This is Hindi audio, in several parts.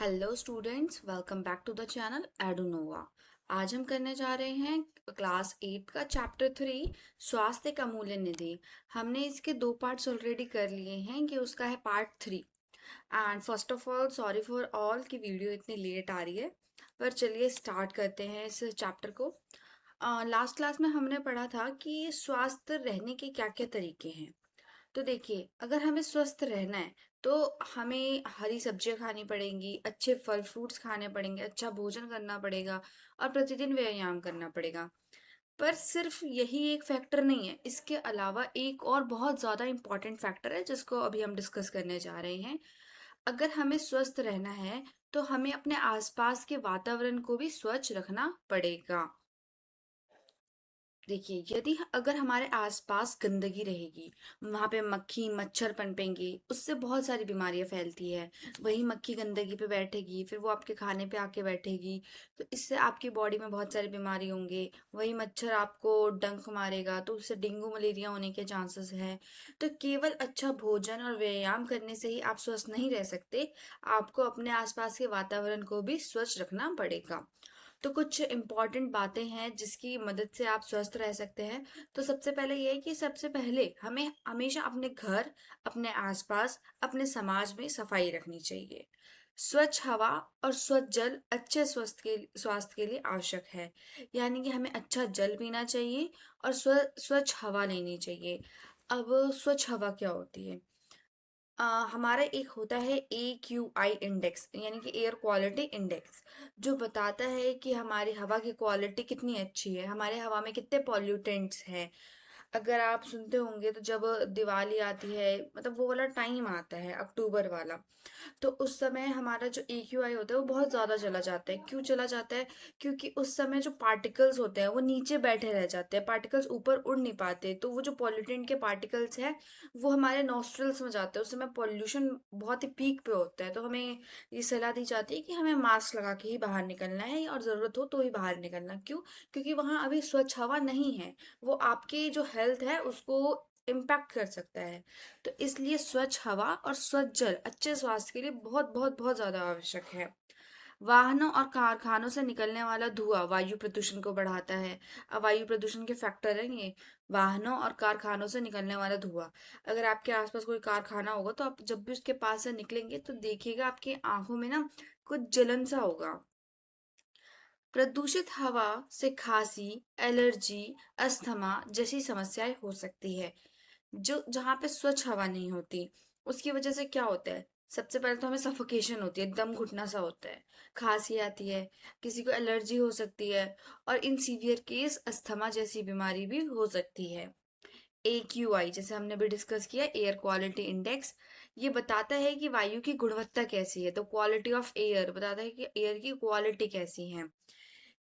Hello students, welcome back to the channel Edunova. आज हम करने जा रहे हैं क्लास 8 का चैप्टर 3 स्वास्थ्य का अमूल्य निधि। हमने इसके दो पार्ट्स ऑलरेडी कर लिए हैं, कि उसका है part 3। And first of all sorry for all की वीडियो इतनी लेट आ रही है, पर चलिए स्टार्ट करते हैं इस चैप्टर को। लास्ट क्लास में हमने पढ़ा था कि स्वस्थ रहने के क्या क्या तरीके हैं। तो देखिए, अगर हमें स्वस्थ रहना है तो हमें हरी सब्जियां खानी पड़ेंगी, अच्छे फल फ्रूट्स खाने पड़ेंगे, अच्छा भोजन करना पड़ेगा और प्रतिदिन व्यायाम करना पड़ेगा। पर सिर्फ यही एक फैक्टर नहीं है, इसके अलावा एक और बहुत ज़्यादा इम्पॉर्टेंट फैक्टर है जिसको अभी हम डिस्कस करने जा रहे हैं। अगर हमें स्वस्थ रहना है तो हमें अपने आसपास के वातावरण को भी स्वच्छ रखना पड़ेगा। देखिए, यदि अगर हमारे आसपास गंदगी रहेगी, वहां पे मक्खी मच्छर पनपेंगे, उससे बहुत सारी बीमारियां फैलती है। वही मक्खी गंदगी पे बैठेगी, फिर वो आपके खाने पे आके बैठेगी, तो इससे आपकी बॉडी में बहुत सारी बीमारी होंगे। वही मच्छर आपको डंक मारेगा, तो उससे डेंगू मलेरिया होने के चांसेस है। तो केवल अच्छा भोजन और व्यायाम करने से ही आप स्वस्थ नहीं रह सकते, आपको अपने आसपास के वातावरण को भी स्वच्छ रखना पड़ेगा। तो कुछ इम्पॉर्टेंट बातें हैं जिसकी मदद से आप स्वस्थ रह सकते हैं। तो सबसे पहले ये है कि सबसे पहले हमें हमेशा अपने घर, अपने आसपास, अपने समाज में सफाई रखनी चाहिए। स्वच्छ हवा और स्वच्छ जल अच्छे स्वास्थ्य के लिए आवश्यक है। यानी कि हमें अच्छा जल पीना चाहिए और स्वच्छ हवा लेनी चाहिए। अब स्वच्छ हवा क्या होती है? हमारा एक होता है AQI इंडेक्स, यानी कि एयर क्वालिटी इंडेक्स, जो बताता है कि हमारी हवा की क्वालिटी कितनी अच्छी है, हमारे हवा में कितने पॉल्यूटेंट्स हैं। अगर आप सुनते होंगे तो जब दिवाली आती है, मतलब वो वाला टाइम आता है अक्टूबर वाला, तो उस समय हमारा जो AQI होता है वो बहुत ज़्यादा चला जाता है। क्यों चला जाता है? क्योंकि उस समय जो पार्टिकल्स होते हैं वो नीचे बैठे रह जाते हैं, पार्टिकल्स ऊपर उड़ नहीं पाते। तो वो जो पॉल्यूटेंट के पार्टिकल्स हैं वो हमारे नॉस्ट्रल्स में जाते हैं, उस समय पॉल्यूशन बहुत ही पीक पे होता है। तो हमें ये सलाह दी जाती है कि हमें मास्क लगा के ही बाहर निकलना है, और ज़रूरत हो तो ही बाहर निकलना। क्यों? क्योंकि वहाँ अभी स्वच्छ हवा नहीं है, वो आपकी जो हेल्थ है उसको इम्पैक्ट कर सकता है। तो इसलिए स्वच्छ हवा और स्वच्छ जल अच्छे स्वास्थ्य के लिए बहुत बहुत बहुत ज़्यादा आवश्यक है। वाहनों और कारखानों से निकलने वाला धुआं वायु प्रदूषण को बढ़ाता है। अब वायु प्रदूषण के फैक्टर हैं ये, वाहनों और कारखानों से निकलने वाला धुआं। अगर आपके आसपास कोई कारखाना होगा तो आप जब भी उसके पास से निकलेंगे तो देखिएगा आपकी आंखों में ना कुछ जलन सा होगा। प्रदूषित हवा से खांसी, एलर्जी, अस्थमा जैसी समस्याएं हो सकती है। जो जहाँ पे स्वच्छ हवा नहीं होती, उसकी वजह से क्या होता है? सबसे पहले तो हमें सफोकेशन होती है, दम घुटना सा होता है, खांसी आती है, किसी को एलर्जी हो सकती है, और इन सीवियर केस अस्थमा जैसी बीमारी भी हो सकती है। AQI जैसे हमने भी डिस्कस किया, एयर क्वालिटी इंडेक्स, ये बताता है कि वायु की गुणवत्ता कैसी है। तो क्वालिटी ऑफ एयर बताता है कि एयर की क्वालिटी कैसी है।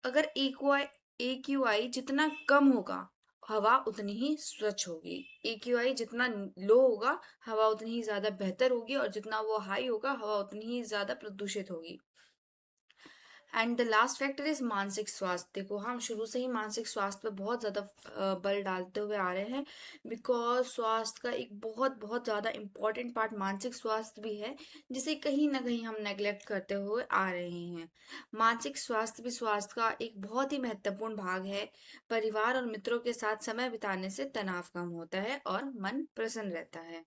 अगर AQI जितना कम होगा, हवा उतनी ही स्वच्छ होगी। AQI जितना लो होगा, हवा उतनी ही ज्यादा बेहतर होगी, और जितना वो हाई होगा, हवा उतनी ही ज्यादा प्रदूषित होगी। And the last factor is मानसिक स्वास्थ्य। देखो, हम शुरू से ही मानसिक स्वास्थ्य पे बहुत ज़्यादा बल डालते हुए आ रहे हैं, बिकॉज स्वास्थ्य का एक बहुत बहुत ज़्यादा इम्पॉर्टेंट पार्ट मानसिक स्वास्थ्य भी है, जिसे कहीं ना कहीं हम नेग्लेक्ट करते हुए आ रहे हैं। मानसिक स्वास्थ्य भी स्वास्थ्य का एक बहुत ही महत्वपूर्ण भाग है। परिवार और मित्रों के साथ समय बिताने से तनाव कम होता है और मन प्रसन्न रहता है।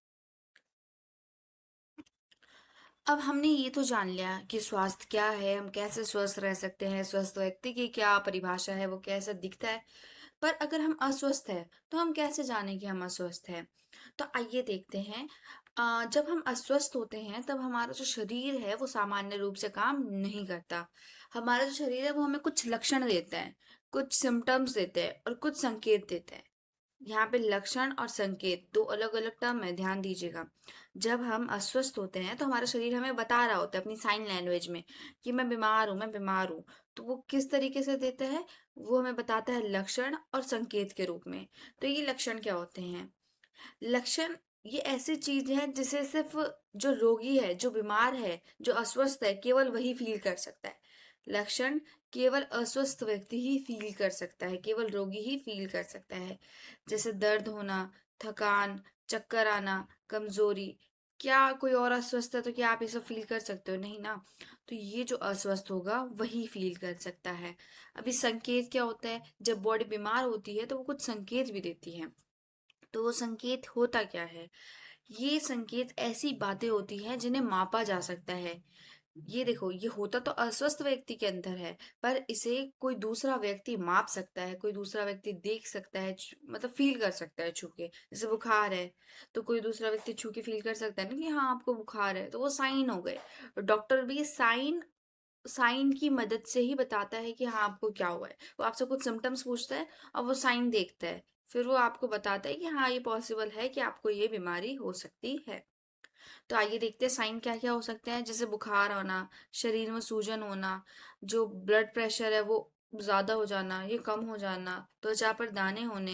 अब हमने ये तो जान लिया कि स्वास्थ्य क्या है, हम कैसे स्वस्थ रह सकते हैं, स्वस्थ व्यक्ति की क्या परिभाषा है, वो कैसा दिखता है। पर अगर हम अस्वस्थ हैं तो हम कैसे जानें कि हम अस्वस्थ हैं? तो आइए देखते हैं। जब हम अस्वस्थ होते हैं तब हमारा जो शरीर है वो सामान्य रूप से काम नहीं करता। हमारा जो शरीर है वो हमें कुछ लक्षण देता है, कुछ सिम्टम्स देते हैं और कुछ संकेत देते हैं। यहाँ पे लक्षण और संकेत दो अलग अलग टर्म है, ध्यान दीजिएगा। जब हम अस्वस्थ होते हैं तो हमारा शरीर हमें बता रहा होता है अपनी साइन लैंग्वेज में कि मैं बीमार हूँ, मैं बीमार हूँ। तो वो किस तरीके से देता है? वो हमें बताता है लक्षण और संकेत के रूप में। तो ये लक्षण क्या होते हैं? लक्षण ये ऐसी चीज है जिसे सिर्फ जो रोगी है, जो बीमार है, जो अस्वस्थ है, केवल वही फील कर सकता है। लक्षण केवल अस्वस्थ व्यक्ति ही फील कर सकता है, केवल रोगी ही फील कर सकता है। जैसे दर्द होना, थकान, चक्कर आना, कमजोरी, क्या कोई और अस्वस्थ है तो क्या आप ये सब फ़ील कर सकते हो? नहीं ना। तो ये जो अस्वस्थ होगा वही फ़ील कर सकता है। अभी संकेत क्या होता है? जब बॉडी बीमार होती है तो वो कुछ संकेत भी देती है। तो वो संकेत होता क्या है? ये संकेत ऐसी बातें होती हैं जिन्हें मापा जा सकता है। ये देखो, ये होता तो अस्वस्थ व्यक्ति के अंदर है, पर इसे कोई दूसरा व्यक्ति माप सकता है, कोई दूसरा व्यक्ति देख सकता है, मतलब फील कर सकता है छू के। जैसे बुखार है, तो कोई दूसरा व्यक्ति छू के फील कर सकता है ना कि हाँ आपको बुखार है, तो वो साइन हो गए। डॉक्टर भी साइन साइन की मदद से ही बताता है कि हाँ आपको क्या हुआ है। वो आपसे कुछ सिम्टम्स पूछता है और वो साइन देखता है, फिर वो आपको बताता है कि हाँ ये पॉसिबल है कि आपको ये बीमारी हो सकती है। तो आइए देखते हैं साइन क्या क्या हो सकते हैं। जैसे बुखार होना, शरीर में सूजन होना, जो ब्लड प्रेशर है वो ज्यादा हो जाना, ये कम हो जाना, त्वचा पर दाने होने,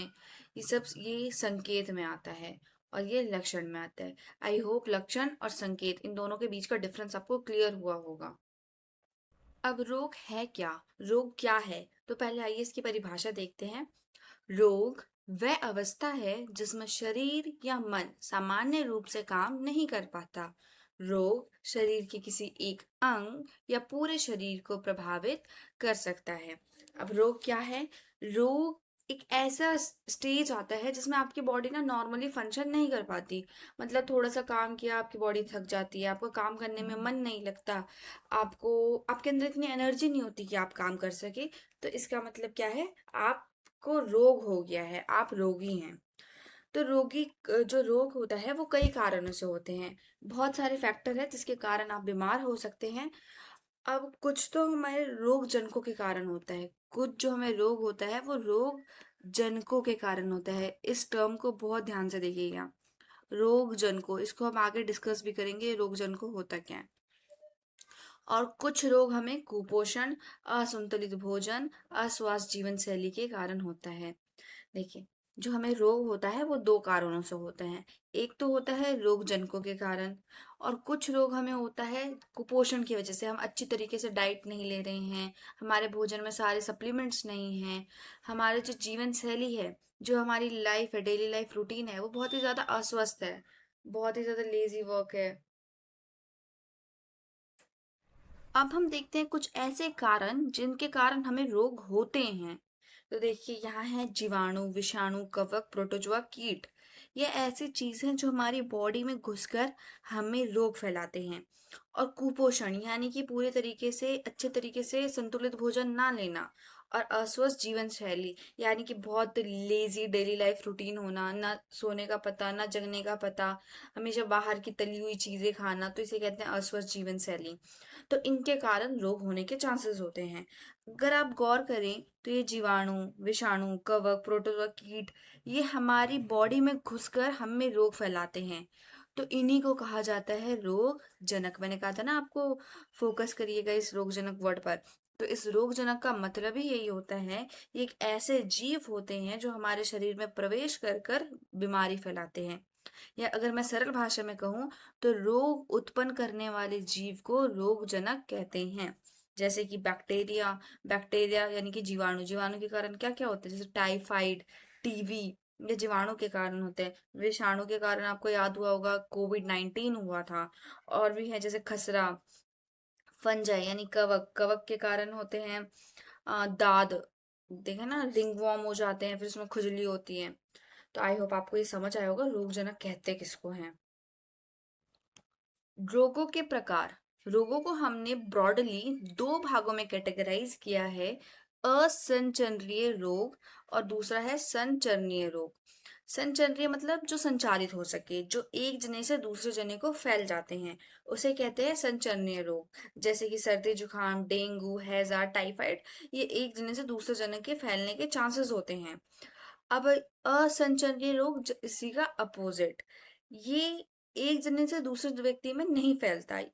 ये सब ये संकेत में आता है और ये लक्षण में आता है। आई होप लक्षण और संकेत इन दोनों के बीच का डिफरेंस आपको क्लियर हुआ होगा। अब रोग है क्या? रोग क्या है? तो पहले आइए इसकी परिभाषा देखते हैं। रोग वह अवस्था है जिसमें शरीर या मन सामान्य रूप से काम नहीं कर पाता। रोग शरीर के किसी एक अंग या पूरे शरीर को प्रभावित कर सकता है। अब रोग क्या है? रोग एक ऐसा स्टेज आता है जिसमें आपकी बॉडी ना नॉर्मली फंक्शन नहीं कर पाती। मतलब थोड़ा सा काम किया आपकी बॉडी थक जाती है, आपका काम करने में मन नहीं लगता, आपको आपके अंदर इतनी एनर्जी नहीं होती कि आप काम कर सके। तो इसका मतलब क्या है? आप को रोग हो गया है, आप रोगी हैं। तो जो रोग होता है वो कई कारणों से होते हैं। बहुत सारे फैक्टर है जिसके कारण आप बीमार हो सकते हैं। अब कुछ तो हमारे रोग जनकों के कारण होता है, कुछ जो हमें रोग होता है वो रोग जनकों के कारण होता है। इस टर्म को बहुत ध्यान से देखिएगा, रोग जनको, इसको हम आगे डिस्कस भी करेंगे रोग जनको होता क्या है। और कुछ रोग हमें कुपोषण, असंतुलित भोजन, अस्वस्थ जीवन शैली के कारण होता है। देखिए, जो हमें रोग होता है वो दो कारणों से होता है। एक तो होता है रोग जनकों के कारण, और कुछ रोग हमें होता है कुपोषण की वजह से। हम अच्छी तरीके से डाइट नहीं ले रहे हैं, हमारे भोजन में सारे सप्लीमेंट्स नहीं हैं, हमारे जो जीवन शैली है, जो हमारी लाइफ है, डेली लाइफ रूटीन है, वो बहुत ही ज़्यादा अस्वस्थ है, बहुत ही ज़्यादा लेजी वर्क है। अब हम देखते हैं कुछ ऐसे कारण जिनके कारण हमें रोग होते हैं। तो देखिए यहाँ है जीवाणु, विषाणु, कवक, प्रोटोजोआ, कीट। ये ऐसी चीज हैं जो हमारी बॉडी में घुसकर हमें रोग फैलाते हैं। और कुपोषण यानी कि पूरे तरीके से अच्छे तरीके से संतुलित भोजन ना लेना, और अस्वस्थ जीवन शैली यानी कि बहुत लेजी डेली लाइफ रूटीन होना, ना सोने का पता ना जगने का पता, हमेशा बाहर की तली हुई चीजें खाना, तो इसे कहते हैं अस्वस्थ जीवन शैली। तो इनके कारण रोग होने के चांसेस होते हैं। अगर आप गौर करें तो ये जीवाणु, विषाणु, कवक, प्रोटोजोआ, कीट, ये हमारी बॉडी में घुसकर हम में रोग फैलाते हैं। तो इन्हीं को कहा जाता है रोग जनक। मैंने कहा था ना आपको, फोकस करिएगा इस रोग जनक वर्ड पर। तो इस रोग जनक का मतलब ही यही होता है, ये एक ऐसे जीव होते हैं जो हमारे शरीर में प्रवेश कर कर बीमारी फैलाते हैं। या अगर मैं सरल भाषा में कहूँ तो रोग उत्पन्न करने वाले जीव को रोगजनक कहते हैं। जैसे कि बैक्टीरिया, बैक्टीरिया यानी कि जीवाणु, जीवाणु के कारण क्या क्या होता है? जैसे टाइफाइड, टीबी, ये जीवाणु के कारण होते हैं। विषाणु के कारण आपको याद हुआ होगा कोविड-19 हुआ था। और भी है जैसे खसरा, फंजाई यानी कवक, कवक के कारण होते हैं दाद, देखे ना रिंगवॉर्म हो जाते हैं, फिर उसमें खुजली होती है। तो आई होप आपको ये समझ आया होगा रोगजनक कहते किसको हैं। रोगों के प्रकार। रोगों को हमने ब्रॉडली दो भागों में कैटेगराइज किया है। असंचरणीय रोग और दूसरा है संचरणीय रोग। संचरणीय मतलब जो संचारित हो सके, जो एक जने से दूसरे जने को फैल जाते हैं, उसे कहते हैं संचरणीय रोग। जैसे कि सर्दी जुकाम, डेंगू, हैजा, टाइफाइड, ये एक जने से दूसरे जने के फैलने के चांसेस होते हैं। अब असंचरणीय रोग इसी का अपोजिट, ये एक जने से दूसरे व्यक्ति में नहीं फैलता है।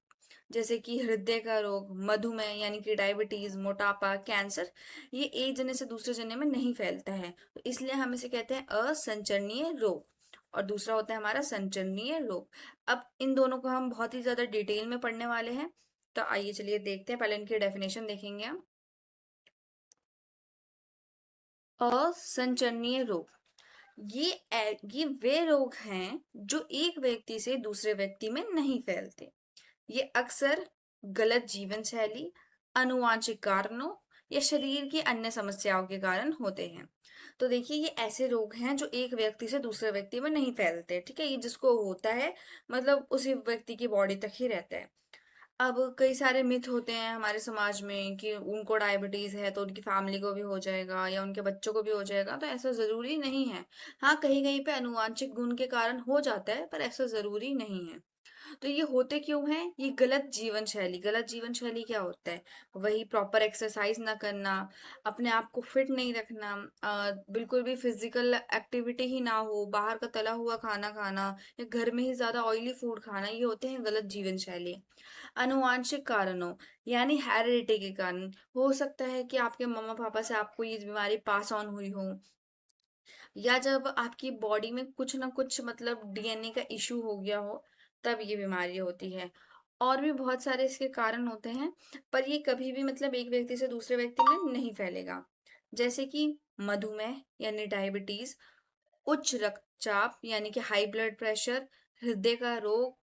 जैसे कि हृदय का रोग, मधुमेह यानी कि डायबिटीज, मोटापा, कैंसर, ये एक जने से दूसरे जने में नहीं फैलता है, तो इसलिए हम इसे कहते हैं असंचरणीय रोग। और दूसरा होता है हमारा संचरणीय रोग। अब इन दोनों को हम बहुत ही ज्यादा डिटेल में पढ़ने वाले हैं, तो आइए चलिए देखते हैं। पहले इनकी डेफिनेशन देखेंगे हम। असंचरणीय रोग, ये वे रोग हैं जो एक व्यक्ति से दूसरे व्यक्ति में नहीं फैलते। ये अक्सर गलत जीवन शैली, आनुवांशिक कारणों या शरीर की अन्य समस्याओं के कारण होते हैं। तो देखिए, ये ऐसे रोग हैं जो एक व्यक्ति से दूसरे व्यक्ति में नहीं फैलते, ठीक है? ये जिसको होता है मतलब उसी व्यक्ति की बॉडी तक ही रहता है। अब कई सारे मिथ होते हैं हमारे समाज में कि उनको डायबिटीज है तो उनकी फैमिली को भी हो जाएगा या उनके बच्चों को भी हो जाएगा, तो ऐसा जरूरी नहीं है। हाँ, कहीं कहीं पे अनुवांशिक गुण के कारण हो जाता है, पर ऐसा जरूरी नहीं है। तो ये होते क्यों हैं? ये गलत जीवन शैली क्या होता है? वही प्रॉपर एक्सरसाइज ना करना, अपने आप को फिट नहीं रखना, बिल्कुल भी फिजिकल एक्टिविटी ही ना हो, बाहर का तला हुआ खाना खाना या घर में ही ज्यादा ऑयली फूड खाना, ये होते हैं गलत जीवन शैली। आनुवांशिक कारणों यानी हेरिडिटी के कारण हो सकता है कि आपके मम्मा पापा से आपको ये बीमारी पास ऑन हुई हो, या जब आपकी बॉडी में कुछ ना कुछ मतलब डीएनए का इशू हो गया हो, तब ये बीमारी होती है। और भी बहुत सारे इसके कारण होते हैं, पर ये कभी भी मतलब एक व्यक्ति से दूसरे व्यक्ति में नहीं फैलेगा। जैसे कि मधुमेह यानी डायबिटीज, उच्च रक्तचाप यानी कि हाई ब्लड प्रेशर, हृदय का रोग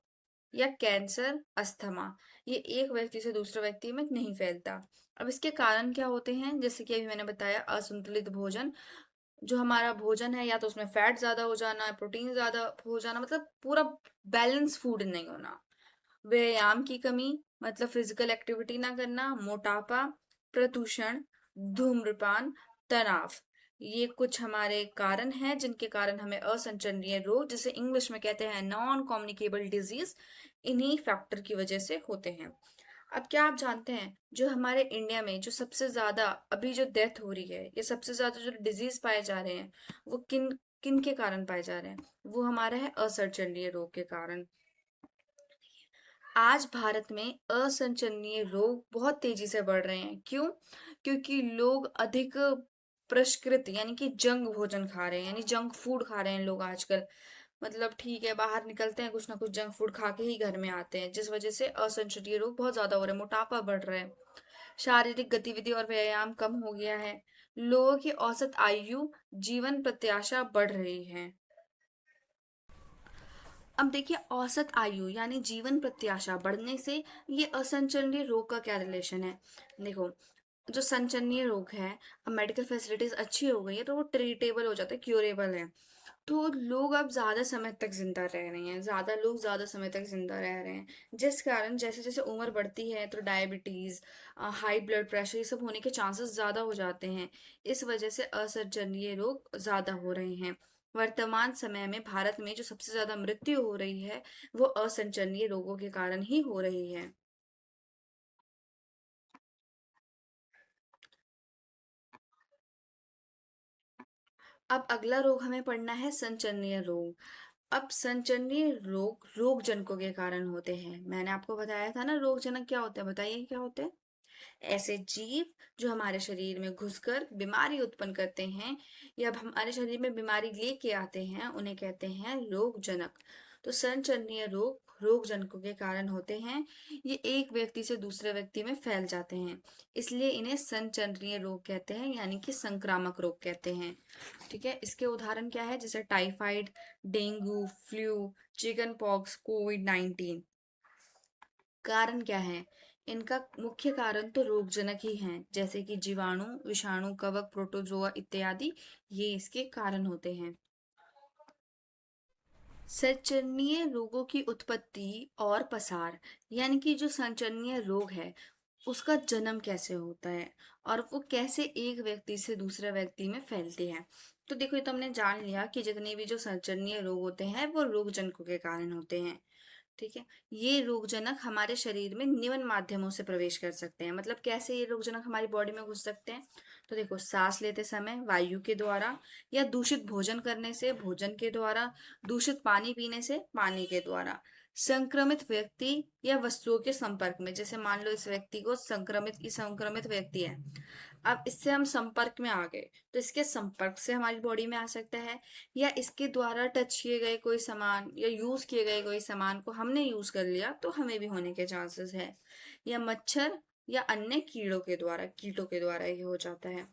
या कैंसर, अस्थमा, ये एक व्यक्ति से दूसरे व्यक्ति में नहीं फैलता। अब इसके कारण क्या होते हैं? जैसे कि अभी मैंने बताया, असंतुलित भोजन। जो हमारा भोजन है, या तो उसमें फैट ज्यादा हो जाना, प्रोटीन ज्यादा हो जाना, मतलब पूरा बैलेंस फूड नहीं होना। व्यायाम की कमी, मतलब फिजिकल एक्टिविटी ना करना, मोटापा, प्रदूषण, धूम्रपान, तनाव, ये कुछ हमारे कारण हैं जिनके कारण हमें असंचरणीय रोग, जिसे इंग्लिश में कहते हैं नॉन कम्युनिकेबल डिजीज, इन्हीं फैक्टर की वजह से होते हैं। अब क्या आप जानते हैं, जो हमारे इंडिया में जो सबसे ज्यादा अभी जो डेथ हो रही है, या सबसे ज्यादा जो डिजीज पाए जा रहे हैं, वो किन किन के कारण पाए जा रहे हैं? वो हमारा है असंचरणीय रोग के कारण। आज भारत में असंचरणीय रोग बहुत तेजी से बढ़ रहे हैं। क्यों? क्योंकि लोग अधिक परिष्कृत यानी कि जंक भोजन खा रहे हैं, यानी जंक फूड खा रहे हैं लोग आजकल। मतलब ठीक है, बाहर निकलते हैं, कुछ ना कुछ जंक फूड खा के ही घर में आते हैं, जिस वजह से असंचरणीय रोग बहुत ज्यादा हो रहे हैं, मोटापा बढ़ रहा है, शारीरिक गतिविधि और व्यायाम कम हो गया है, लोगों की औसत आयु, जीवन प्रत्याशा बढ़ रही है। अब देखिए, औसत आयु यानी जीवन प्रत्याशा बढ़ने से ये असंचरणीय रोग का क्या रिलेशन है? देखो, जो संचरणीय रोग है, अब मेडिकल फैसिलिटीज अच्छी हो गई है तो वो ट्रीटेबल हो जाता है, क्यूरेबल है। तो लोग अब ज्यादा समय तक जिंदा रह रहे हैं, ज्यादा लोग ज्यादा समय तक जिंदा रह रहे हैं, जिस कारण जैसे जैसे उम्र बढ़ती है तो डायबिटीज, हाई ब्लड प्रेशर, ये सब होने के चांसेस ज्यादा हो जाते हैं। इस वजह से असंचरणीय रोग ज्यादा हो रहे हैं। वर्तमान समय में भारत में जो सबसे ज्यादा मृत्यु हो रही है, वो असंचरणीय रोगों के कारण ही हो रही है। अब अगला रोग हमें पढ़ना है संचरणीय रोग। अब संचरणीय रोग रोग जनकों के कारण होते हैं। मैंने आपको बताया था ना, रोग जनक क्या होते हैं, बताइए क्या होते हैं? ऐसे जीव जो हमारे शरीर में घुसकर बीमारी उत्पन्न करते हैं, या अब हमारे शरीर में बीमारी लेके आते हैं, उन्हें कहते हैं रोग जनक। तो संचरणीय रोग रोग जनकों के कारण होते हैं। ये एक व्यक्ति से दूसरे व्यक्ति में फैल जाते हैं, इसलिए इन्हें संचरणीय रोग कहते हैं, यानी कि संक्रामक रोग कहते हैं। ठीक है, इसके उदाहरण क्या है? जैसे typhoid, dengue, flu, chickenpox, कोविड-19। कारण क्या है? इनका मुख्य कारण तो रोगजनक ही हैं, जैसे कि जीवाणु, विषाणु, कवक, प्रोटोजोआ इत्यादि, ये इसके कारण होते हैं। संचरणीय रोगों की उत्पत्ति और पसार, यानी कि जो संचरणीय रोग है, उसका जन्म कैसे होता है और वो कैसे एक व्यक्ति से दूसरे व्यक्ति में फैलते हैं। तो देखो, ये तो हमने जान लिया कि जितने भी जो संचरणीय रोग होते हैं वो रोगजनकों के कारण होते हैं। ठीक है, ये रोगजनक हमारे शरीर में निम्न माध्यमों से प्रवेश कर सकते हैं। मतलब कैसे ये रोगजनक हमारी बॉडी में घुस सकते हैं? तो देखो, सांस लेते समय वायु के द्वारा, या दूषित भोजन करने से भोजन के द्वारा, दूषित पानी पीने से पानी के द्वारा, संक्रमित व्यक्ति या वस्तुओं के संपर्क में, जैसे मान लो इस व्यक्ति को संक्रमित व्यक्ति है, अब इससे हम संपर्क में आ गए, तो इसके संपर्क से हमारी बॉडी में आ सकता है, या इसके द्वारा टच किए गए कोई सामान या यूज किए गए कोई सामान को हमने यूज कर लिया तो हमें भी होने के चांसेस है, या मच्छर या अन्य कीड़ों के द्वारा, कीटों के द्वारा ये हो जाता है।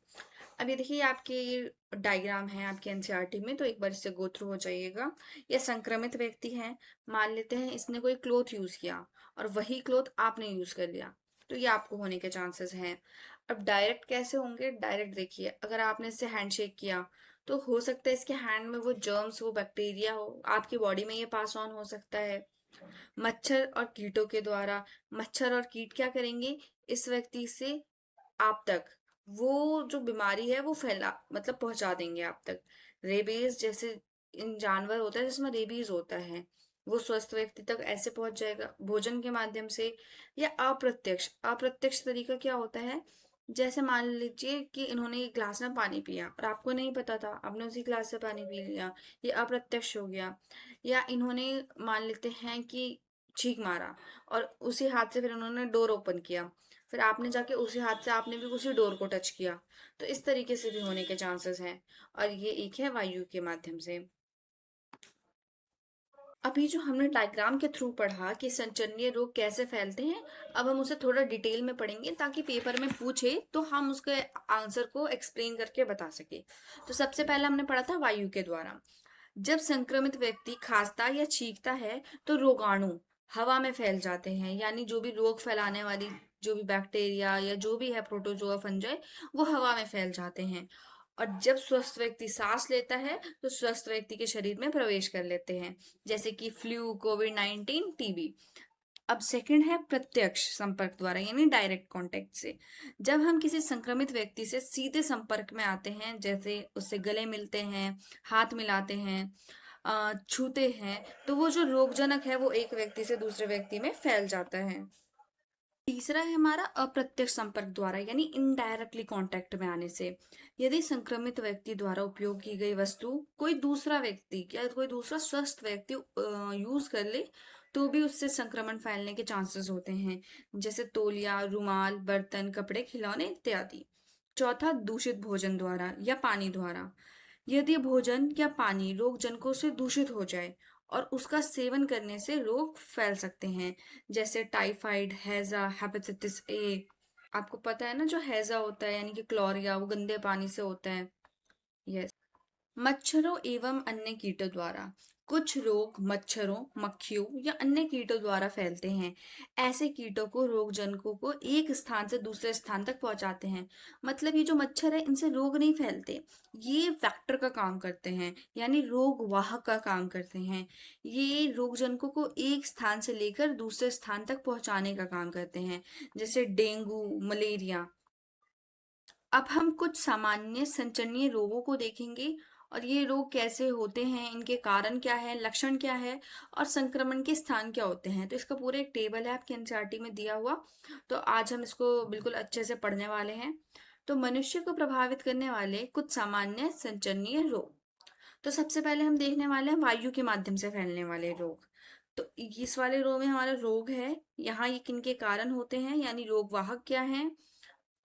अब ये देखिए आपके ये डायग्राम है आपके एनसीईआरटी में, तो एक बार इससे गो थ्रू हो जाइएगा। ये संक्रमित व्यक्ति है, मान लेते हैं इसने कोई क्लोथ यूज किया और वही क्लोथ आपने यूज कर लिया, तो ये आपको होने के चांसेस हैं। अब डायरेक्ट कैसे होंगे? डायरेक्ट देखिए, अगर आपने इससे हैंडशेक किया तो हो सकता है इसके हैंड में वो जर्म्स, वो बैक्टीरिया हो, आपकी बॉडी में ये पास ऑन हो सकता है। मच्छर और कीटों के द्वारा, मच्छर और कीट क्या करेंगे, इस व्यक्ति से आप तक वो जो बीमारी है वो फैला मतलब पहुंचा देंगे आप तक। रेबीज जैसे इन जानवर होता है जिसमें रेबीज होता है, वो स्वस्थ व्यक्ति तक ऐसे पहुंच जाएगा भोजन के माध्यम से। या अप्रत्यक्ष, अप्रत्यक्ष तरीका क्या होता है, जैसे मान लीजिए कि इन्होंने एक ग्लास में पानी पिया और आपको नहीं पता था, आपने उसी ग्लास से पानी पी लिया, ये अप्रत्यक्ष हो गया। या इन्होंने मान लेते हैं कि छींक मारा और उसी हाथ से फिर उन्होंने डोर ओपन किया, फिर आपने जाके उसी हाथ से आपने भी उसी डोर को टच किया, तो इस तरीके से भी होने के चांसेस हैं। और ये एक है वायु के माध्यम से। अभी जो हमने डायग्राम के थ्रू पढ़ा कि संचरणीय रोग कैसे फैलते हैं, अब हम उसे थोड़ा डिटेल में पढ़ेंगे ताकि पेपर में पूछे तो हम उसके आंसर को एक्सप्लेन करके बता सके। तो सबसे पहले हमने पढ़ा था वायु के द्वारा। जब संक्रमित व्यक्ति खांसता या छींकता है तो रोगाणु हवा में फैल जाते हैं, यानी जो भी रोग फैलाने वाली जो भी बैक्टीरिया या जो भी है प्रोटोजोआ फंजाई, वो हवा में फैल जाते हैं। और जब स्वस्थ व्यक्ति सांस लेता है तो स्वस्थ व्यक्ति के शरीर में प्रवेश कर लेते हैं, जैसे कि फ्लू, कोविड-19, टीबी। अब सेकंड है प्रत्यक्ष संपर्क द्वारा, यानी डायरेक्ट कांटेक्ट से। जब हम किसी संक्रमित व्यक्ति से सीधे संपर्क में आते हैं, जैसे उससे गले मिलते हैं, हाथ मिलाते हैं, छूते हैं, तो वो जो रोगजनक है वो एक व्यक्ति से दूसरे व्यक्ति में फैल जाता है। तीसरा है हमारा अप्रत्यक्ष संपर्क द्वारा, यानी इनडायरेक्टली कांटेक्ट में आने से। यदि संक्रमित व्यक्ति द्वारा उपयोग की गई वस्तु कोई दूसरा व्यक्ति या कोई दूसरा स्वस्थ व्यक्ति यूज कर ले तो भी उससे संक्रमण फैलने के चांसेस होते हैं, जैसे तौलिया, रुमाल, बर्तन, कपड़े, खिलौने इत्यादि। चौथा, दूषित भोजन द्वारा या पानी द्वारा। यदि भोजन या पानी रोग जनकों से दूषित हो जाए और उसका सेवन करने से रोग फैल सकते हैं, जैसे टाइफाइड, हैजा, हेपेटाइटिस ए। आपको पता है ना जो हैजा होता है यानी कि क्लोरिया, वो गंदे पानी से होता है। यस। मच्छरों एवं अन्य कीटों द्वारा। कुछ रोग मच्छरों, मक्खियों या अन्य कीटों द्वारा फैलते हैं। ऐसे कीटों को रोगजनकों को एक स्थान से दूसरे स्थान तक पहुंचाते हैं। मतलब ये जो मच्छर है इनसे रोग नहीं फैलते, ये वेक्टर का काम करते हैं, यानी रोग वाहक का काम करते हैं। ये रोगजनकों को एक स्थान से लेकर दूसरे स्थान तक पहुंचाने का काम करते हैं, जैसे डेंगू, मलेरिया। अब हम कुछ सामान्य संचरणीय रोगों को देखेंगे और ये रोग कैसे होते हैं, इनके कारण क्या है, लक्षण क्या है और संक्रमण के स्थान क्या होते हैं। तो इसका पूरा एक टेबल है आपके एनसीईआरटी में दिया हुआ, तो आज हम इसको बिल्कुल अच्छे से पढ़ने वाले हैं। तो मनुष्य को प्रभावित करने वाले कुछ सामान्य संचरणीय रोग। तो सबसे पहले हम देखने वाले हैं वायु के माध्यम से फैलने वाले रोग। तो इस वाले रो में हमारा रोग है, यहाँ ये किन के कारण होते हैं, यानी रोग वाहक क्या हैं।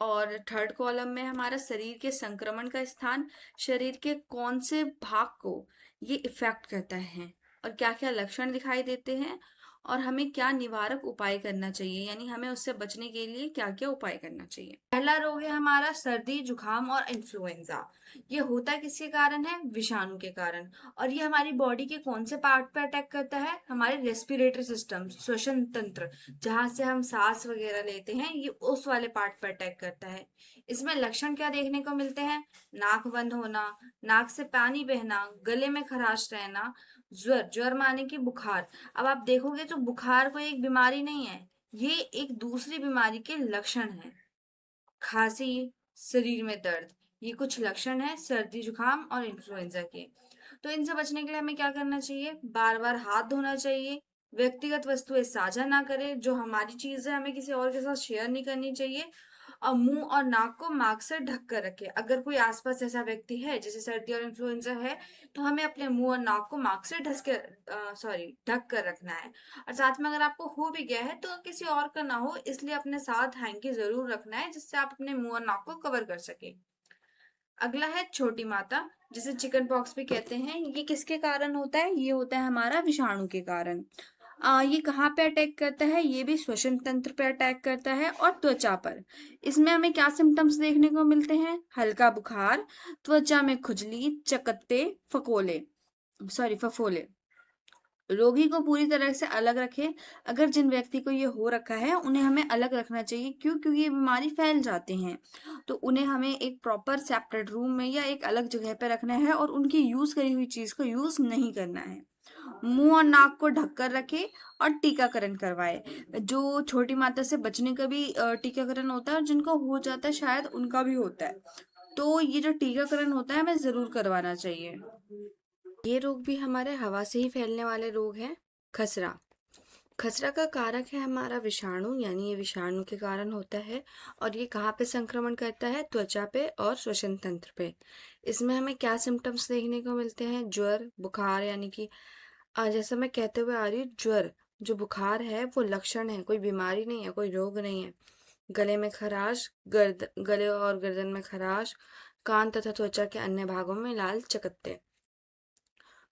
और थर्ड कॉलम में हमारा शरीर के संक्रमण का स्थान, शरीर के कौन से भाग को ये इफेक्ट करता है और क्या क्या लक्षण दिखाई देते हैं और हमें क्या निवारक उपाय करना चाहिए, यानी हमें उससे बचने के लिए क्या क्या उपाय करना चाहिए। पहला रोग है हमारा सर्दी, जुकाम और इन्फ्लुएंजा। ये होता किसके कारण है? विषाणु के कारण। और ये हमारी बॉडी के कौन से पार्ट पे अटैक करता है? हमारे रेस्पिरेटरी सिस्टम, श्वसन तंत्र, जहां से हम सांस वगैरह लेते हैं, ये उस वाले पार्ट पर अटैक करता है। इसमें लक्षण क्या देखने को मिलते हैं? नाक बंद होना, नाक से पानी बहना, गले में खराश रहना, ज्वर, ज्वर माने कि बुखार। अब आप देखोगे तो बुखार कोई एक बीमारी नहीं है, ये एक दूसरी बीमारी के लक्षण है। खांसी, शरीर में दर्द, ये कुछ लक्षण है सर्दी, जुकाम और इन्फ्लुएंजा के। तो इनसे बचने के लिए हमें क्या करना चाहिए? बार बार हाथ धोना चाहिए, व्यक्तिगत वस्तुएं साझा ना करें, जो हमारी चीज है हमें किसी और के साथ शेयर नहीं करनी चाहिए। और मुंह और नाक को मास्क से ढक कर रखें। अगर कोई आसपास ऐसा व्यक्ति है जैसे सर्दी और इन्फ्लुएंजा है, तो हमें अपने मुंह और नाक को मास्क से ढक कर रखना है। और साथ में अगर आपको हो भी गया है तो किसी और का ना हो, इसलिए अपने साथ हैंकी जरूर रखना है जिससे आप अपने मुंह और नाक को कवर कर सके। अगला है छोटी माता, जिसे चिकन पॉक्स भी कहते हैं। ये किसके कारण होता है? ये होता है हमारा विषाणु के कारण। ये कहाँ पे अटैक करता है? ये भी श्वसन तंत्र पे अटैक करता है और त्वचा पर। इसमें हमें क्या सिम्टम्स देखने को मिलते हैं? हल्का बुखार, त्वचा में खुजली, चकत्ते, फफोले। रोगी को पूरी तरह से अलग रखें। अगर जिन व्यक्ति को ये हो रखा है उन्हें हमें अलग रखना चाहिए। क्यों? क्योंकि ये बीमारी फैल जाती हैं। तो उन्हें हमें एक प्रॉपर सेपरेट रूम में या एक अलग जगह पे रखना है और उनकी यूज़ करी हुई चीज़ को यूज़ नहीं करना है। मुंह और नाक को ढककर रखें और टीकाकरण करवाएं। जो छोटी मात्रा से बचने का भी टीकाकरण होता है और जिनको हो जाता है शायद उनका भी होता है। तो ये जो टीकाकरण होता है हमें ज़रूर करवाना चाहिए। ये रोग भी हमारे हवा से ही फैलने वाले रोग हैं। खसरा। खसरा का कारक है हमारा विषाणु, यानी ये विषाणु के कारण होता है। और ये कहाँ पे संक्रमण करता है? त्वचा पे और श्वसन तंत्र पे। इसमें हमें क्या सिम्टम्स देखने को मिलते हैं? ज्वर, बुखार, यानी कि जैसा मैं कहते हुए आ रही हूँ, ज्वर जो बुखार है वो लक्षण है, कोई बीमारी नहीं है, कोई रोग नहीं है। गले में खराश, गले और गर्दन में खराश, कान तथा त्वचा के अन्य भागों में लाल चकत्ते।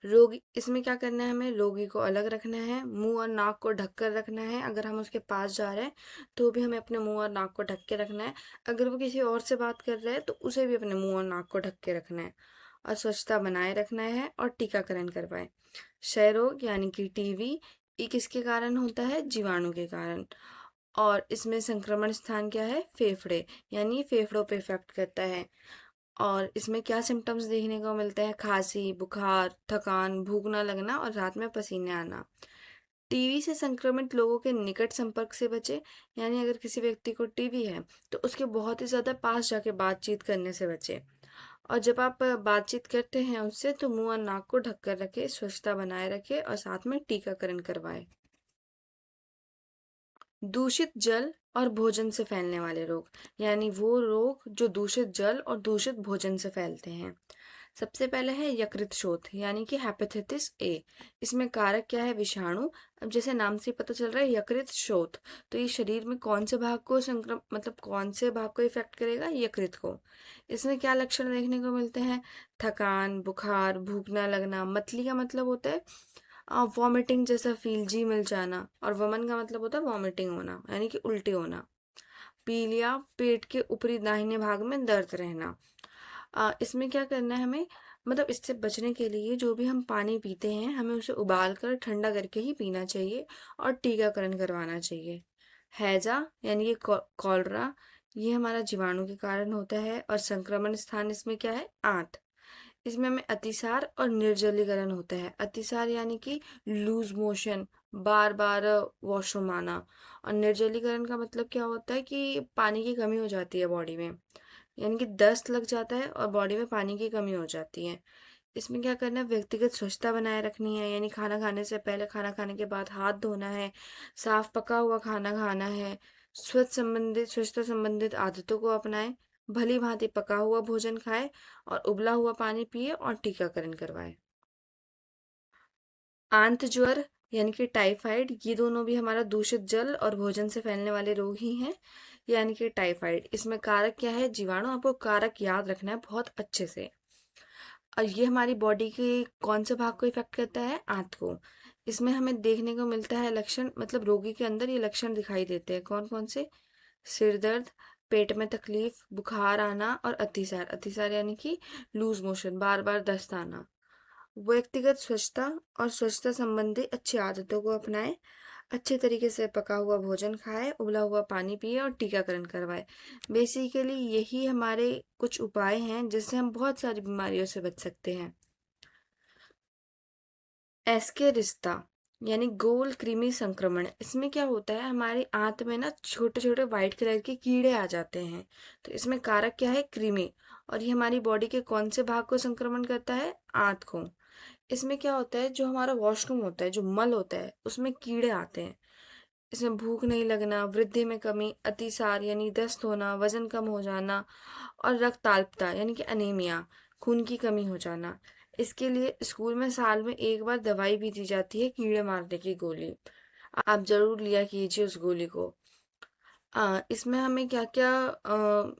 रोगी इसमें क्या करना है? हमें रोगी को अलग रखना है, मुंह और नाक को ढक कर रखना है। अगर हम उसके पास जा रहे हैं तो भी हमें अपने मुंह और नाक को ढक के रखना है। अगर वो किसी और से बात कर रहा है तो उसे भी अपने मुंह और नाक को ढक के रखना है। और स्वच्छता बनाए रखना है और टीकाकरण करवाएं। क्षय रोग यानी कि टीबी, ये किसके कारण होता है? जीवाणु के कारण। और इसमें संक्रमण स्थान क्या है? फेफड़े, यानी ये फेफड़ों पे इफेक्ट करता है। और इसमें क्या सिम्टम्स देखने को मिलते हैं? खांसी, बुखार, थकान, भूख न लगना और रात में पसीने आना। टीबी से संक्रमित लोगों के निकट संपर्क से बचे, यानी अगर किसी व्यक्ति को टीबी है तो उसके बहुत ही ज़्यादा पास जाके बातचीत करने से बचे। और जब आप बातचीत करते हैं उससे तो मुंह और नाक को ढक कर रखें, स्वच्छता बनाए रखें और साथ में टीकाकरण करवाएं। दूषित जल और भोजन से फैलने वाले रोग, यानी वो रोग जो दूषित जल और दूषित भोजन से फैलते हैं। सबसे पहले है यकृत शोथ, यानी कि हेपेटाइटिस ए। इसमें कारक क्या है? विषाणु। अब जैसे नाम से ही पता चल रहा है यकृत शोथ, तो ये शरीर में कौन से भाग को मतलब कौन से भाग को इफेक्ट करेगा? यकृत को। इसमें क्या लक्षण देखने को मिलते हैं? थकान, बुखार, भूख न लगना। मतली का मतलब होता है वॉमिटिंग जैसा फील, जी मिल जाना। और वमन का मतलब होता है वॉमिटिंग होना, यानी कि उल्टी होना। पीलिया, पेट के ऊपरी दाहिने भाग में दर्द रहना। इसमें क्या करना है हमें? मतलब इससे बचने के लिए जो भी हम पानी पीते हैं हमें उसे उबाल कर ठंडा करके ही पीना चाहिए और टीकाकरण करवाना चाहिए। हैजा यानी कि कॉलरा, ये हमारा जीवाणु के कारण होता है। और संक्रमण स्थान इसमें क्या है? आंत। इसमें हमें अतिसार और निर्जलीकरण होता है। अतिसार यानी कि लूज मोशन, बार बार वॉशरूम आना। और निर्जलीकरण का मतलब क्या होता है? कि पानी की कमी हो जाती है बॉडी में, यानी कि दस्त लग जाता है और बॉडी में पानी की कमी हो जाती है। इसमें क्या करना है? व्यक्तिगत स्वच्छता बनाए रखनी है, यानी खाना खाने से पहले, खाना खाने के बाद हाथ धोना है, साफ पका हुआ खाना खाना है। स्वच्छता संबंधित आदतों को अपनाएं, भली भांति पका हुआ भोजन खाएं और उबला हुआ पानी पिए और टीकाकरण करवाएं। आंत ज्वर यानी कि टाइफाइड, ये दोनों भी हमारा दूषित जल और भोजन से फैलने वाले रोग ही हैं। यानी कि टाइफाइड, इसमें कारक क्या है? जीवाणु। आपको कारक याद रखना है बहुत अच्छे से। और ये हमारी बॉडी के कौन से भाग को इफेक्ट करता है? आंत को। इसमें हमें देखने को मिलता है लक्षण, मतलब रोगी के अंदर ये लक्षण दिखाई देते हैं। कौन कौन से? सिर दर्द, पेट में तकलीफ, बुखार आना और अतिसार। अतिसार यानी कि लूज मोशन, बार बार दस्त आना। व्यक्तिगत स्वच्छता और स्वच्छता संबंधी अच्छी आदतों को अपनाएं। अच्छे तरीके से पका हुआ भोजन खाएं, उबला हुआ पानी पिए और टीकाकरण करवाएं। बेसिकली यही हमारे कुछ उपाय हैं जिससे हम बहुत सारी बीमारियों से बच सकते हैं। एस्के रिश्ता यानी गोल कृमि संक्रमण, इसमें क्या होता है? हमारी आंत में ना छोटे छोटे व्हाइट कलर के कीड़े आ जाते हैं। तो इसमें कारक क्या है? कृमि। और ये हमारी बॉडी के कौन से भाग को संक्रमण करता है? आंत को। इसमें क्या होता है? जो हमारा वॉशरूम होता है, जो मल होता है, उसमें कीड़े आते हैं। इसमें भूख नहीं लगना, वृद्धि में कमी, अतिसार यानी दस्त होना, वजन कम हो जाना और रक्त अल्पता यानी कि अनीमिया, खून की कमी हो जाना। इसके लिए स्कूल में साल में एक बार दवाई भी दी जाती है, कीड़े मारने की गोली। आप जरूर लिया कीजिए उस गोली को। इसमें हमें क्या-क्या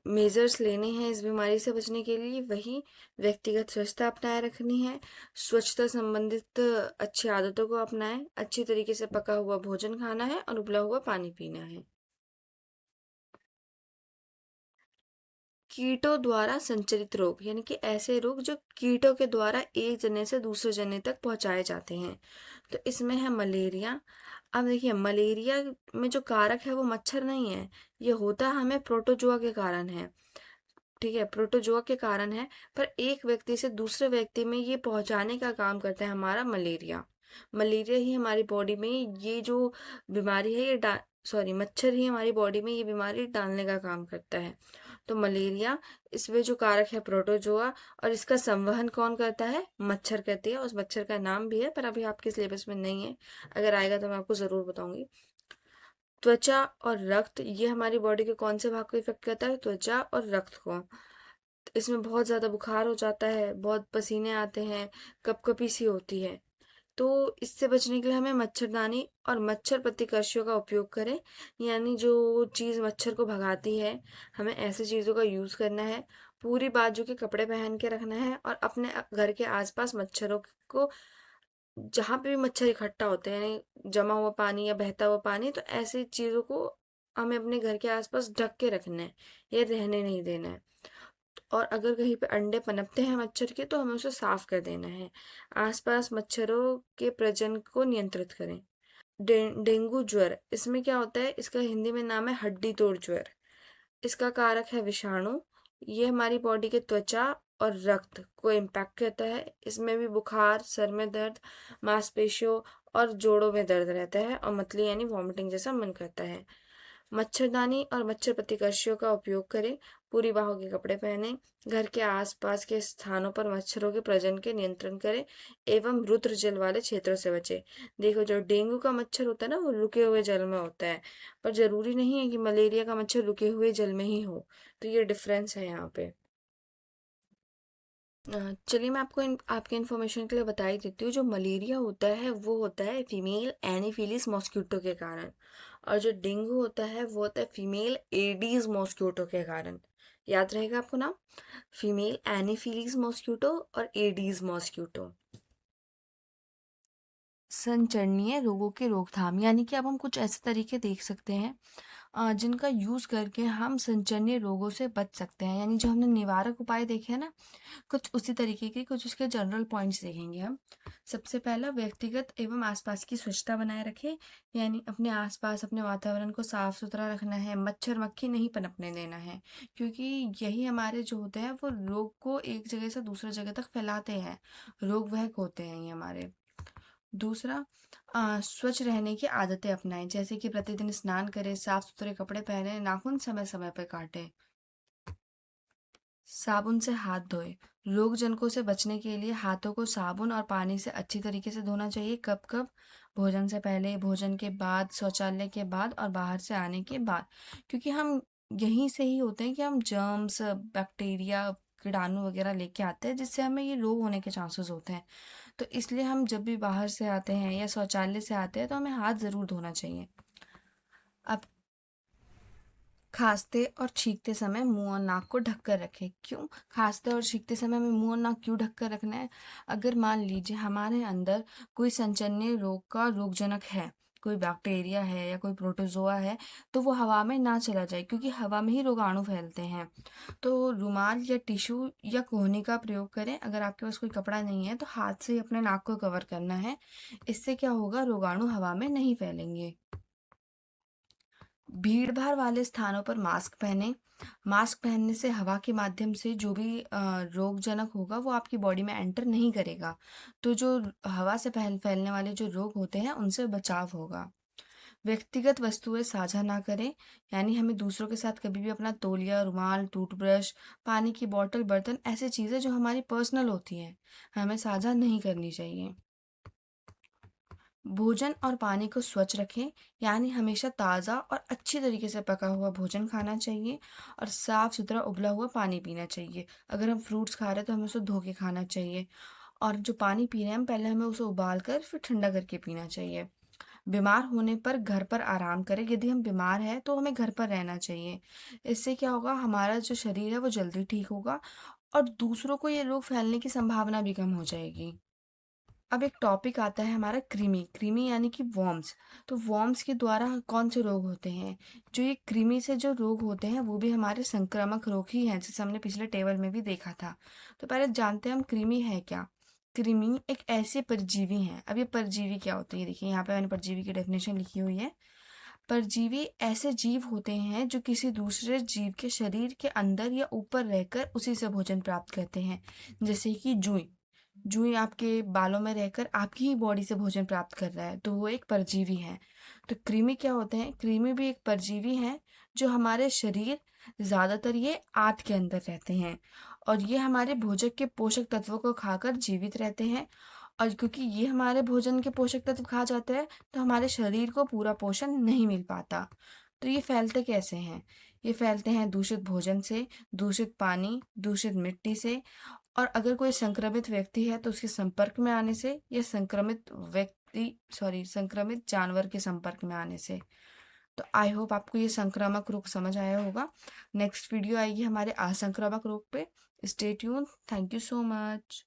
मेजर्स लेने हैं इस बीमारी से बचने के लिए, वही व्यक्तिगत स्वच्छता अपनाए रखनी है, स्वच्छता संबंधित अच्छी आदतों को अपनाएं, अच्छी तरीके से पका हुआ भोजन खाना है और उबला हुआ पानी पीना है। कीटों द्वारा संचरित रोग यानी कि ऐसे रोग जो कीटों के द्वारा एक जने से दूसरे जने तक पहुंचाए जाते हैं। तो इसमें है मलेरिया। अब देखिए, मलेरिया में जो कारक है वो मच्छर नहीं है, ये होता हमें प्रोटोजुआ के कारण है। ठीक है, प्रोटोजुआ के कारण है, पर एक व्यक्ति से दूसरे व्यक्ति में ये पहुंचाने का काम करता है हमारा मलेरिया। मलेरिया ही हमारी बॉडी में ये जो बीमारी है, ये डा सॉरी मच्छर ही हमारी बॉडी में ये बीमारी डालने का काम करता है। तो मलेरिया, इसमें जो कारक है प्रोटोजोआ, और इसका संवहन कौन करता है? मच्छर करती है। उस मच्छर का नाम भी है, पर अभी आपके सिलेबस में नहीं है, अगर आएगा तो मैं आपको ज़रूर बताऊंगी। त्वचा और रक्त, ये हमारी बॉडी के कौन से भाग को इफेक्ट करता है? त्वचा और रक्त को। इसमें बहुत ज़्यादा बुखार हो जाता है, बहुत पसीने आते हैं, कपकपी सी होती है। तो इससे बचने के लिए हमें मच्छरदानी और मच्छर प्रतिकर्षियों का उपयोग करें, यानी जो चीज़ मच्छर को भगाती है, हमें ऐसी चीज़ों का यूज़ करना है। पूरी बाजू के कपड़े पहन के रखना है, और अपने घर के आसपास मच्छरों को, जहाँ पे भी मच्छर इकट्ठा होते हैं, यानी जमा हुआ पानी या बहता हुआ पानी, तो ऐसी चीज़ों को हमें अपने घर के आसपास ढक के रखना है, या रहने नहीं देना है। और अगर कहीं पे अंडे पनपते हैं मच्छर के, तो हमें उसे साफ कर देना है। आसपास मच्छरों के प्रजनन को नियंत्रित करें। डेंगू ज्वर, इसमें क्या होता है? इसका हिंदी में नाम है हड्डी तोड़ ज्वर। इसका कारक है विषाणु। ये हमारी बॉडी के त्वचा और रक्त को इम्पैक्ट करता है। इसमें भी बुखार, सर में दर्द, मांसपेशियों और जोड़ों में दर्द रहता है, और मतली यानी वॉमिटिंग जैसा मन करता है। मच्छरदानी और मच्छर प्रतिकर्षियों का उपयोग करें। पूरी बाहों के कपड़े पहनें। घर के आसपास के स्थानों पर मच्छरों के प्रजनन के नियंत्रण करें, एवं रुद्र जल वाले क्षेत्रों से बचें। देखो, जो डेंगू का मच्छर होता है ना, वो रुके हुए जल में होता है, पर जरूरी नहीं है कि मलेरिया का मच्छर रुके हुए जल में ही हो। तो ये डिफरेंस है यहाँ पे। चलिए, मैं आपको आपके इन्फॉर्मेशन के लिए बता ही देती हूँ। जो मलेरिया होता है वो होता है फीमेल एनीफिलीज मॉस्किटो के कारण, और जो डेंगू होता है वो होता है फीमेल एडीज मॉस्किटो के कारण। याद रहेगा आपको नाम? फीमेल एनीफिलीज मॉस्किटो और एडीज मॉस्किटो। संचरणीय रोगों की रोकथाम, यानी कि अब हम कुछ ऐसे तरीके देख सकते हैं जिनका यूज़ करके हम संचरणीय रोगों से बच सकते हैं। यानी जो हमने निवारक उपाय देखे हैं ना, कुछ उसी तरीके के कुछ उसके जनरल पॉइंट्स देखेंगे हम। सबसे पहला, व्यक्तिगत एवं आसपास की स्वच्छता बनाए रखें, यानी अपने आसपास अपने वातावरण को साफ सुथरा रखना है, मच्छर मक्खी नहीं पनपने देना है, क्योंकि यही हमारे जो होते हैं वो रोग को एक जगह से दूसरी जगह तक फैलाते हैं। रोग वाहक होते हैं ये हमारे। दूसरा, स्वच्छ रहने की आदतें अपनाएं, जैसे कि प्रतिदिन स्नान करें, साफ सुथरे कपड़े पहने, नाखून समय समय पर काटें, साबुन से हाथ धोएं। रोग जनकों से बचने के लिए हाथों को साबुन और पानी से अच्छी तरीके से धोना चाहिए। कब कब? भोजन से पहले, भोजन के बाद, शौचालय के बाद और बाहर से आने के बाद, क्योंकि हम यहीं से ही होते हैं कि हम जर्म्स, बैक्टीरिया, कीटाणु वगैरह लेके आते हैं, जिससे हमें ये रोग होने के चांसेस होते हैं। तो इसलिए हम जब भी बाहर से आते हैं या शौचालय से आते हैं, तो हमें हाथ ज़रूर धोना चाहिए। अब खांसते और छींकते समय मुंह और नाक को ढककर रखें। क्यों खांसते और छींकते समय हमें मुंह और नाक क्यों ढककर रखना है? अगर मान लीजिए हमारे अंदर कोई संचरणीय रोग का रोगजनक है, कोई बैक्टीरिया है या कोई प्रोटोजोआ है, तो वो हवा में ना चला जाए, क्योंकि हवा में ही रोगाणु फैलते हैं। तो रुमाल या टिश्यू या कोहनी का प्रयोग करें। अगर आपके पास कोई कपड़ा नहीं है, तो हाथ से ही अपने नाक को कवर करना है। इससे क्या होगा? रोगाणु हवा में नहीं फैलेंगे। भीड़-भाड़ वाले स्थानों पर मास्क पहनें। मास्क पहनने से हवा के माध्यम से जो भी रोगजनक होगा वो आपकी बॉडी में एंटर नहीं करेगा। तो जो हवा से फैलने वाले जो रोग होते हैं उनसे बचाव होगा। व्यक्तिगत वस्तुएं साझा ना करें, यानी हमें दूसरों के साथ कभी भी अपना तौलिया, रुमाल, टूथब्रश, पानी की बॉटल, बर्तन, ऐसी चीज़ें जो हमारी पर्सनल होती हैं, हमें साझा नहीं करनी चाहिए। भोजन और पानी को स्वच्छ रखें, यानी हमेशा ताज़ा और अच्छी तरीके से पका हुआ भोजन खाना चाहिए, और साफ सुथरा उबला हुआ पानी पीना चाहिए। अगर हम फ्रूट्स खा रहे हैं तो हमें उसे धो के खाना चाहिए, और जो पानी पी रहे हैं हम, पहले हमें उसे उबाल कर फिर ठंडा करके पीना चाहिए। बीमार होने पर घर पर आराम करें। यदि हम बीमार हैं तो हमें घर पर रहना चाहिए। इससे क्या होगा, हमारा जो शरीर है वो जल्दी ठीक होगा और दूसरों को ये रोग फैलने की संभावना भी कम हो जाएगी। अब एक टॉपिक आता है हमारा कृमि। कृमि यानी कि वॉर्म्स। तो वॉर्म्स के द्वारा कौन से रोग होते हैं? जो ये कृमि से जो रोग होते हैं वो भी हमारे संक्रामक रोग ही हैं, जैसे हमने पिछले टेबल में भी देखा था। तो पहले जानते हैं हम कृमि है क्या। कृमि एक ऐसे परजीवी हैं। अब ये परजीवी क्या होते हैं, ये देखिए यहाँ पे मैंने परजीवी की डेफिनेशन लिखी हुई है। परजीवी ऐसे जीव होते हैं जो किसी दूसरे जीव के शरीर के अंदर या ऊपर रहकर उसी से भोजन प्राप्त करते हैं। जैसे कि जुई। जुई आपके बालों में रहकर आपकी ही बॉडी से भोजन प्राप्त कर रहा है, तो वो एक परजीवी है। तो कृमि क्या होते हैं? कृमि भी एक परजीवी है जो हमारे शरीर, ज्यादातर ये आंत के अंदर रहते हैं और ये हमारे भोजन के पोषक तत्वों को खाकर जीवित रहते हैं। और क्योंकि ये हमारे भोजन के पोषक तत्व खा जाते हैं तो हमारे शरीर को पूरा पोषण नहीं मिल पाता। तो ये फैलते कैसे हैं? ये फैलते हैं दूषित भोजन से, दूषित पानी, दूषित मिट्टी से, और अगर कोई संक्रमित व्यक्ति है तो उसके संपर्क में आने से, या संक्रमित जानवर के संपर्क में आने से। तो आई होप आपको ये संक्रामक रोग समझ आया होगा। नेक्स्ट वीडियो आएगी हमारे असंक्रामक रोग पे। Stay tune. Thank you so much.